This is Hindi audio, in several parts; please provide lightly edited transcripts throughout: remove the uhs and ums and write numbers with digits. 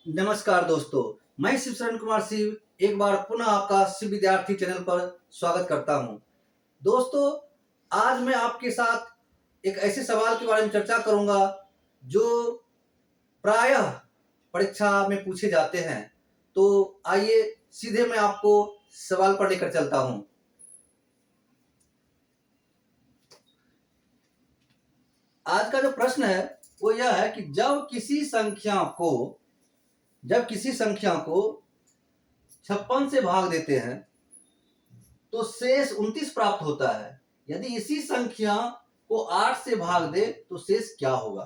नमस्कार दोस्तों, मैं शिव शरण कुमार शिव एक बार पुनः आपका शिव विद्यार्थी चैनल पर स्वागत करता हूं। दोस्तों, आज मैं आपके साथ एक ऐसे सवाल के बारे में चर्चा करूंगा जो प्रायः परीक्षा में पूछे जाते हैं। तो आइए सीधे मैं आपको सवाल पर लेकर चलता हूं। आज का जो प्रश्न है वो यह है कि जब किसी संख्या को 56 से भाग देते हैं तो शेष 29 प्राप्त होता है। यदि इसी संख्या को 8 से भाग दे तो शेष क्या होगा?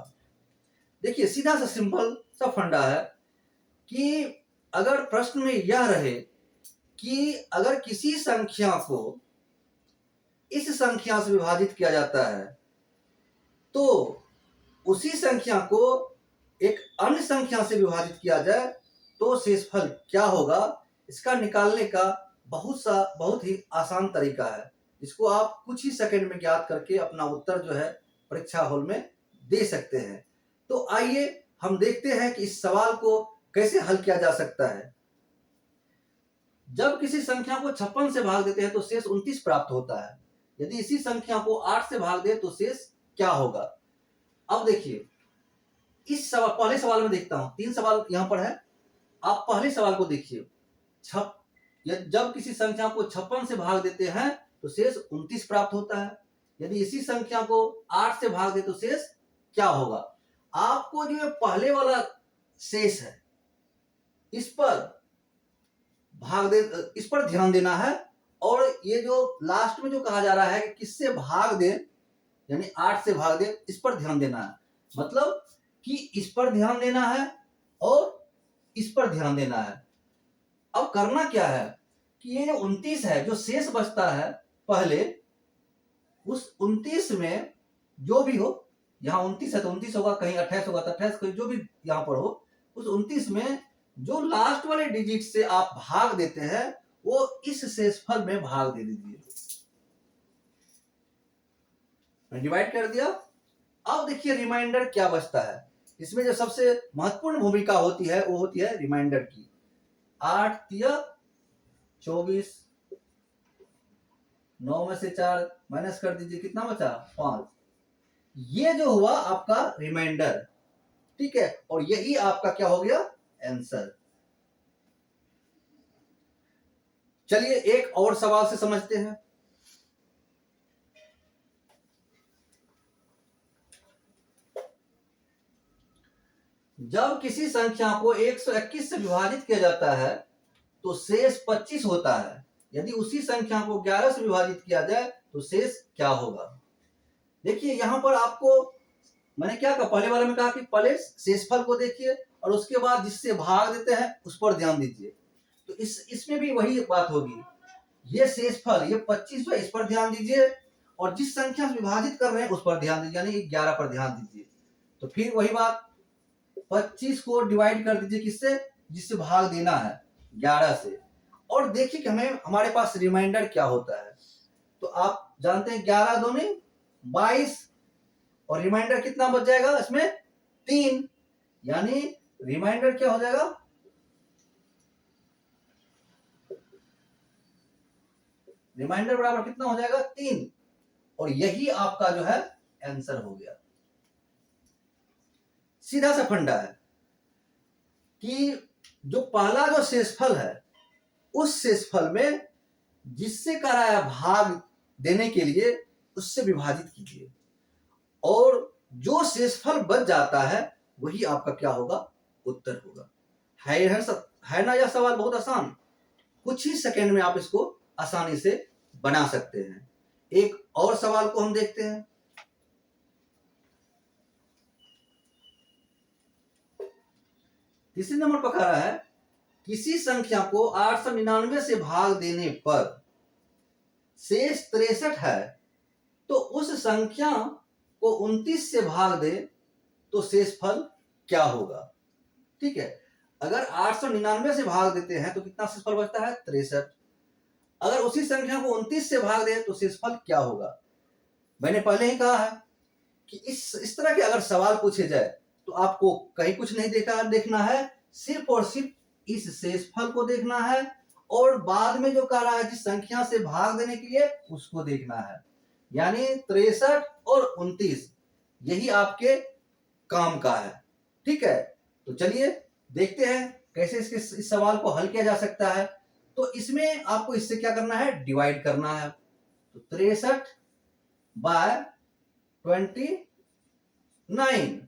देखिए, सीधा सा सिंपल सा फंडा है कि अगर प्रश्न में यह रहे कि अगर किसी संख्या को इस संख्या से विभाजित किया जाता है तो उसी संख्या को एक अन्य संख्या से विभाजित किया जाए तो शेषफल क्या होगा, इसका निकालने का बहुत ही आसान तरीका है, जिसको आप कुछ ही सेकंड में ज्ञात करके अपना उत्तर जो है परीक्षा हॉल में दे सकते हैं। तो आइए हम देखते हैं कि इस सवाल को कैसे हल किया जा सकता है। जब किसी संख्या को 56 से भाग देते हैं तो शेष 29 प्राप्त होता है। यदि इसी संख्या को 8 से भाग दे तो शेष क्या होगा? अब देखिए, इस सवाल पहले सवाल में देखता हूं, 3 सवाल यहां पर है। आप पहले सवाल को देखिए, जब किसी संख्या को 56 से भाग देते हैं तो शेष 29 प्राप्त होता है। यदि इसी संख्या को 8 से भाग दे तो शेष क्या होगा? आपको जो पहले वाला शेष है इस पर ध्यान देना है, और ये जो लास्ट में जो कहा जा रहा है कि किससे भाग दे, यानी 8 से भाग दे, इस पर ध्यान देना है। मतलब कि इस पर ध्यान देना है और इस पर ध्यान देना है। अब करना क्या है कि ये जो 29 है, जो शेष बचता है पहले, उस 29 में जो भी हो, यहाँ 29 है तो 29 होगा, कहीं 28 होगा तो 28, कहीं जो भी यहाँ पर हो, उस 29 में जो लास्ट वाले डिजिट से आप भाग देते हैं वो इस शेषफल में भाग दे दीजिए। डिवाइड कर दिया। अब देखिए रिमाइंडर क्या बचता है। इसमें जो सबसे महत्वपूर्ण भूमिका होती है वो होती है रिमाइंडर की। 8 तिया 24, 9 में से 4 माइनस कर दीजिए, कितना बचा? 5। ये जो हुआ आपका रिमाइंडर, ठीक है, और यही आपका क्या हो गया? आंसर। चलिए एक और सवाल से समझते हैं। जब किसी संख्या को 121 से विभाजित किया जाता है तो शेष 25 होता है। यदि उसी संख्या को 11 से विभाजित किया जाए तो शेष क्या होगा? देखिए, यहां पर आपको मैंने क्या कहा, पहले वाले में कहा कि पहले शेषफल को देखिए और उसके बाद जिससे भाग देते हैं उस पर ध्यान दीजिए। तो इसमें भी वही बात होगी। ये शेषफल, ये 25 है, इस पर ध्यान दीजिए, और जिस संख्या से विभाजित कर रहे हैं उस पर ध्यान दीजिए, यानी 11 पर ध्यान दीजिए। तो फिर वही बात, 25 को डिवाइड कर दीजिए किससे? जिससे भाग देना है, 11 से। और देखिए कि हमारे पास रिमाइंडर क्या होता है। तो आप जानते हैं 11 दूनी 22, और रिमाइंडर कितना बच जाएगा इसमें? 3। यानी रिमाइंडर क्या हो जाएगा? रिमाइंडर बराबर कितना हो जाएगा? 3। और यही आपका जो है आंसर हो गया। सीधा सा फंडा है कि जो पहला जो शेषफल है उस शेषफल में जिससे कराया भाग देने के लिए उससे विभाजित कीजिए, और जो शेषफल बच जाता है वही आपका क्या होगा? उत्तर होगा। है ना? यह सवाल बहुत आसान, कुछ ही सेकंड में आप इसको आसानी से बना सकते हैं। एक और सवाल को हम देखते हैं। तीसरे नंबर पर कह रहा है किसी संख्या को 899 से भाग देने पर शेष 63 है तो उस संख्या को 29 से भाग दे तो शेषफल क्या होगा? ठीक है, अगर 899 से भाग देते हैं तो कितना शेषफल बचता है? 63। अगर उसी संख्या को 29 से भाग दे तो शेषफल क्या होगा? मैंने पहले ही कहा है कि इस तरह के अगर सवाल पूछे जाए तो आपको कहीं कुछ नहीं देखना है, सिर्फ और सिर्फ इस शेषफल को देखना है और बाद में जो कह रहा है जिस संख्या से भाग देने के लिए उसको देखना है। यानी 63 और 29 यही आपके काम का है। ठीक है, तो चलिए देखते हैं कैसे इस सवाल को हल किया जा सकता है। तो इसमें आपको इससे क्या करना है, डिवाइड करना है। तो 63 बाय 29।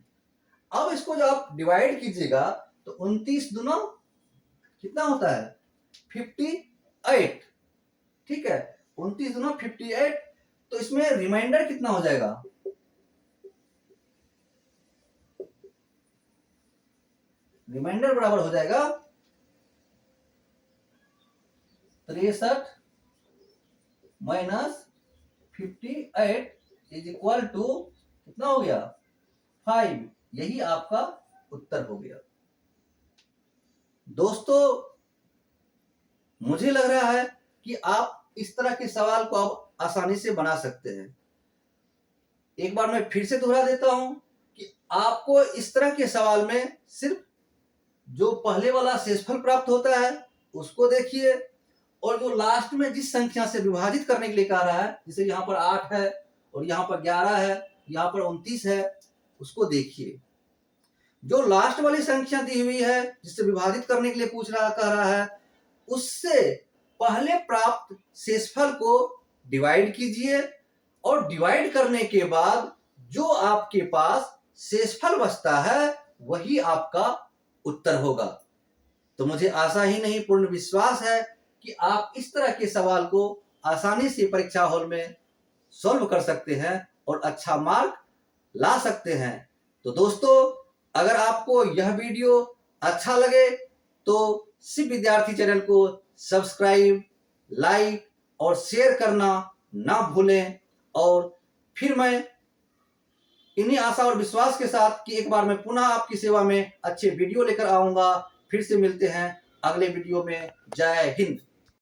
अब इसको जब आप डिवाइड कीजिएगा तो 29 दूना कितना होता है, 58। ठीक है, 29 दूना 58। तो इसमें रिमाइंडर कितना हो जाएगा, रिमाइंडर बराबर हो जाएगा 63 माइनस 58 इज इक्वल टू कितना हो गया, 5। यही आपका उत्तर हो गया। दोस्तों मुझे लग रहा है कि आप इस तरह के सवाल को आप आसानी से बना सकते हैं। एक बार मैं फिर से दोहरा देता हूं कि आपको इस तरह के सवाल में सिर्फ जो पहले वाला शेषफल प्राप्त होता है उसको देखिए और जो लास्ट में जिस संख्या से विभाजित करने के लिए कह रहा है, जैसे यहाँ पर 8 है और यहाँ पर 11 है, यहाँ पर 29 है, उसको देखिए। जो लास्ट वाली संख्या दी हुई है जिससे विभाजित करने के लिए कह रहा है, उससे पहले प्राप्त शेषफल को डिवाइड कीजिए और डिवाइड करने के बाद जो आपके पास शेषफल बचता है वही आपका उत्तर होगा। तो मुझे आशा ही नहीं पूर्ण विश्वास है कि आप इस तरह के सवाल को आसानी से परीक्षा हॉल में सॉल्व कर सकते हैं और अच्छा मार्क ला सकते हैं। तो दोस्तों अगर आपको यह वीडियो अच्छा लगे तो सिर्फ विद्यार्थी चैनल को सब्सक्राइब, लाइक और शेयर करना ना भूलें। और फिर मैं इन्हीं आशा और विश्वास के साथ कि एक बार मैं पुनः आपकी सेवा में अच्छे वीडियो लेकर आऊंगा। फिर से मिलते हैं अगले वीडियो में। जय हिंद।